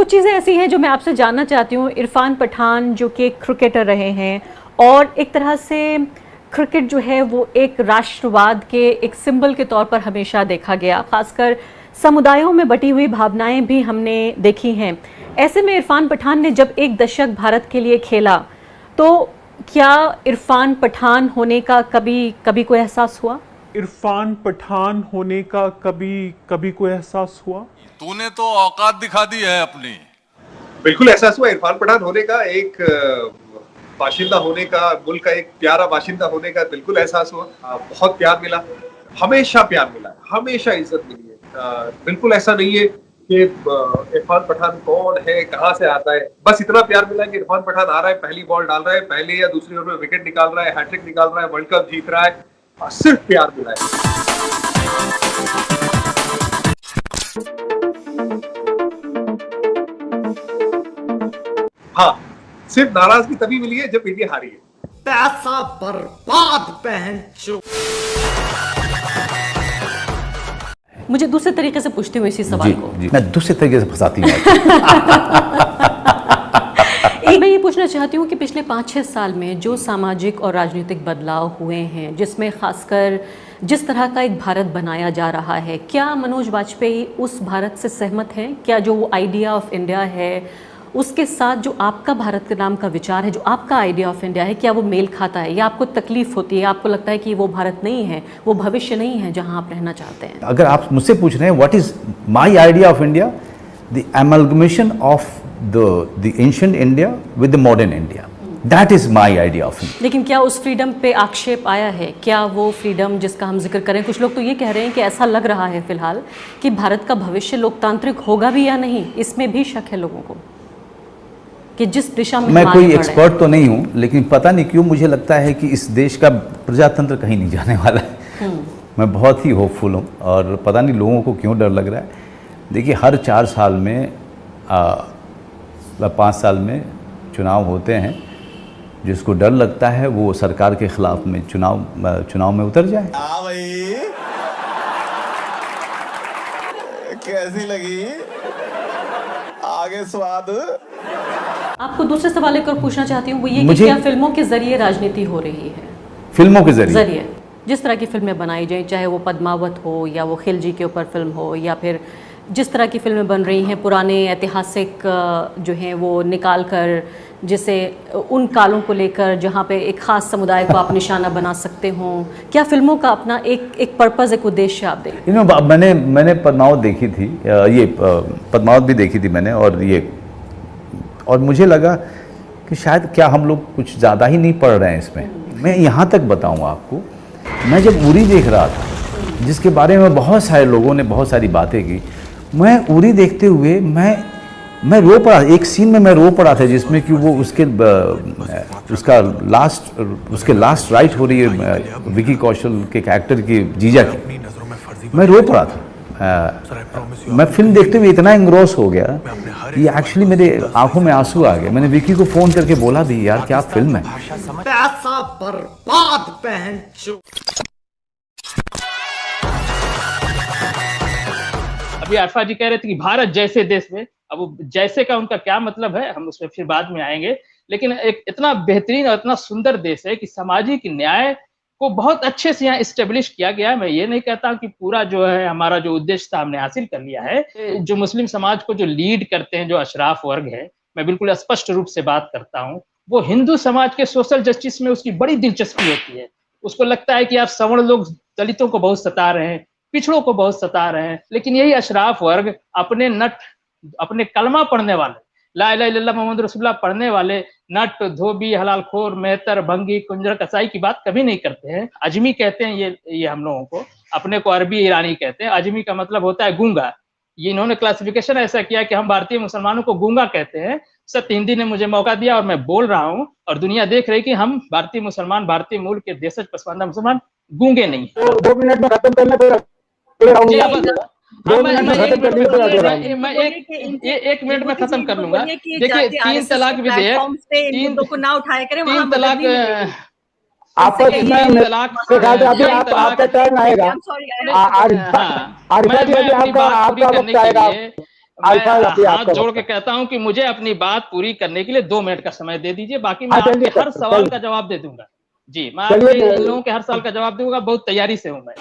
कुछ चीज़ें ऐसी हैं जो मैं आपसे जानना चाहती हूँ। इरफान पठान जो कि क्रिकेटर रहे हैं और एक तरह से क्रिकेट जो है वो एक राष्ट्रवाद के एक सिंबल के तौर पर हमेशा देखा गया, खासकर समुदायों में बटी हुई भावनाएं भी हमने देखी हैं। ऐसे में इरफान पठान ने जब एक दशक भारत के लिए खेला तो क्या इरफान पठान होने का कभी कोई एहसास हुआ? इरफान पठान होने का कभी कोई एहसास हुआ? तूने तो औकात दिखा दी है अपनी। बिल्कुल एहसास हुआ इरफान पठान होने का, एक बाशिंदा होने का, मुल्क का एक प्यारा बाशिंदा होने का बिल्कुल एहसास हुआ। बहुत प्यार मिला, हमेशा प्यार मिला, हमेशा इज्जत मिली है। बिल्कुल ऐसा नहीं है कि इरफान पठान कौन है, कहाँ से आता है, बस इतना प्यार मिला कि इरफान पठान आ रहा है, पहली बॉल डाल रहा है, पहले या दूसरी ओवर में विकेट निकाल रहा है, हैट्रिक निकाल रहा है, वर्ल्ड कप जीत रहा है, सिर्फ प्यार मिला है। हाँ, सिर्फ नाराजगी तभी मिली है जब इंडिया हारी है। पैसा बर्बाद बहन चो। मुझे दूसरे तरीके से पूछती हूँ इसी सवाल को। मैं दूसरे तरीके से फंसाती हूँ। मैं ये पूछना चाहती हूँ कि पिछले 5-6 साल में जो सामाजिक और राजनीतिक बदलाव हुए हैं, जिसमें खासकर जिस तरह का एक भारत बनाया जा रहा है, क्या मनोज वाजपेयी उस भारत से सहमत हैं? क्या जो वो आइडिया ऑफ इंडिया है उसके साथ जो आपका भारत के नाम का विचार है, जो आपका आइडिया ऑफ इंडिया है, क्या वो मेल खाता है या आपको तकलीफ होती है, आपको लगता है कि वो भारत नहीं है, वो भविष्य नहीं है जहां आप रहना चाहते हैं? अगर आप मुझसे पूछ रहे हैं what is my idea of India, the amalgamation of the ancient India with the modern India, that is my idea of India. लेकिन क्या उस फ्रीडम पे आक्षेप आया है? क्या वो फ्रीडम जिसका हम जिक्र करें, कुछ लोग तो ये कह रहे हैं कि ऐसा लग रहा है फिलहाल कि भारत का भविष्य लोकतांत्रिक होगा भी या नहीं, इसमें भी शक है लोगों को कि जिस दिशा में मैं कोई एक्सपर्ट तो नहीं हूँ, लेकिन पता नहीं क्यों मुझे लगता है कि इस देश का प्रजातंत्र कहीं नहीं जाने वाला है। मैं बहुत ही होपफुल हूँ और पता नहीं लोगों को क्यों डर लग रहा है। देखिए, हर 4 साल में 5 साल में चुनाव होते हैं। जिसको डर लगता है वो सरकार के खिलाफ में चुनाव में उतर जाए। हाँ भाई, कैसी लगी आगे स्वाद? आपको दूसरे सवाल एक और पूछना चाहती हूँ, वो ये कि क्या फिल्मों के जरिए राजनीति हो रही है? फिल्मों के जरिए जिस तरह की फिल्में बनाई जाए, चाहे वो पद्मावत हो या वो खिलजी के ऊपर फिल्म हो, या फिर जिस तरह की फिल्में बन रही हैं पुराने ऐतिहासिक जो हैं वो निकाल कर, जिसे उन कालों को लेकर जहाँ पे एक ख़ास समुदाय को आप निशाना बना सकते हों, क्या फिल्मों का अपना एक पर्पज़, एक उद्देश्य आप दें? मैंने पद्मावत देखी थी, ये पद्मावत भी देखी थी मैंने, और मुझे लगा कि शायद क्या हम लोग कुछ ज़्यादा ही नहीं पढ़ रहे हैं इसमें। मैं यहाँ तक बताऊँ आपको, मैं जब उरी देख रहा था, जिसके बारे में बहुत सारे लोगों ने बहुत सारी बातें की, मैं उरी देखते हुए मैं रो पड़ा। एक सीन में मैं रो पड़ा था जिसमें कि वो उसके लास्ट राइट हो रही है विकी कौशल के कैरेक्टर की, जीजा की। मैं रो पड़ा था। मैं फिल्म देखते हुए इतना इंग्रोस हो गया कि एक्चुअली मेरे आंखों में आंसू आ गए। मैंने विकी को फोन करके बोला भी, यार क्या फिल्म है। पैसा बर्बाद बहन चो। अभी आरफा जी कह रहे थे कि भारत जैसे देश में, अब वो जैसे का उनका क्या मतलब है हम उसमें फिर बाद में आएंगे, लेकिन एक इतना बेहतरीन और इतना सुंदर देश है कि सामाजिक न्याय को बहुत अच्छे से यहाँ इस्टेब्लिश किया गया है। मैं ये नहीं कहता कि पूरा जो है हमारा जो उद्देश्य था हमने हासिल कर लिया है। जो मुस्लिम समाज को जो लीड करते हैं, जो अशराफ वर्ग है, मैं बिल्कुल स्पष्ट रूप से बात करता हूँ, वो हिंदू समाज के सोशल जस्टिस में उसकी बड़ी दिलचस्पी होती है। उसको लगता है कि आप सवर्ण लोग दलितों को बहुत सता रहे हैं, पिछड़ों को बहुत सता रहे हैं, लेकिन यही अशराफ वर्ग अपने कलमा पढ़ने वाले, ला इलाहा इल्लल्लाह मोहम्मद रसूलुल्लाह पढ़ने वाले नट, धोबी, हलालखोर, मेहतर, भंगी, कुंजर, कसाई की बात कभी नहीं करते हैं। अजमी कहते हैं ये हम लोगों को, अपने को अरबी ईरानी कहते हैं। अजमी का मतलब होता है गूंगा। ये इन्होंने क्लासिफिकेशन ऐसा किया कि हम भारतीय मुसलमानों को गूंगा कहते हैं। सत्य हिंदी ने मुझे मौका दिया और मैं बोल रहा हूँ, और दुनिया देख रही कि हम भारतीय मुसलमान, भारतीय मूल के देशज पसमानदा मुसलमान गूंगे नहीं। 2 मिनट में खत्म करना मैं 1 मिनट में खत्म कर लूंगा। देखिए, 3 तलाक विधेयक, 3 तलाक, आपका टर्न आएगा। आपका वक्त आएगा। अल्फा मैं अभी हाथ आपका जोड़ वक्त के है। कहता हूं कि मुझे अपनी बात पूरी करने के लिए 2 मिनट का समय दे दीजिए, बाकी मैं चलिए आपके हर सर, सवाल चलिए। का जवाब दे दूंगा। जी, मैं चलिए, आपके इन लोगों के हर सवाल का जवाब दूंगा, बहुत तैयारी से हूं मैं।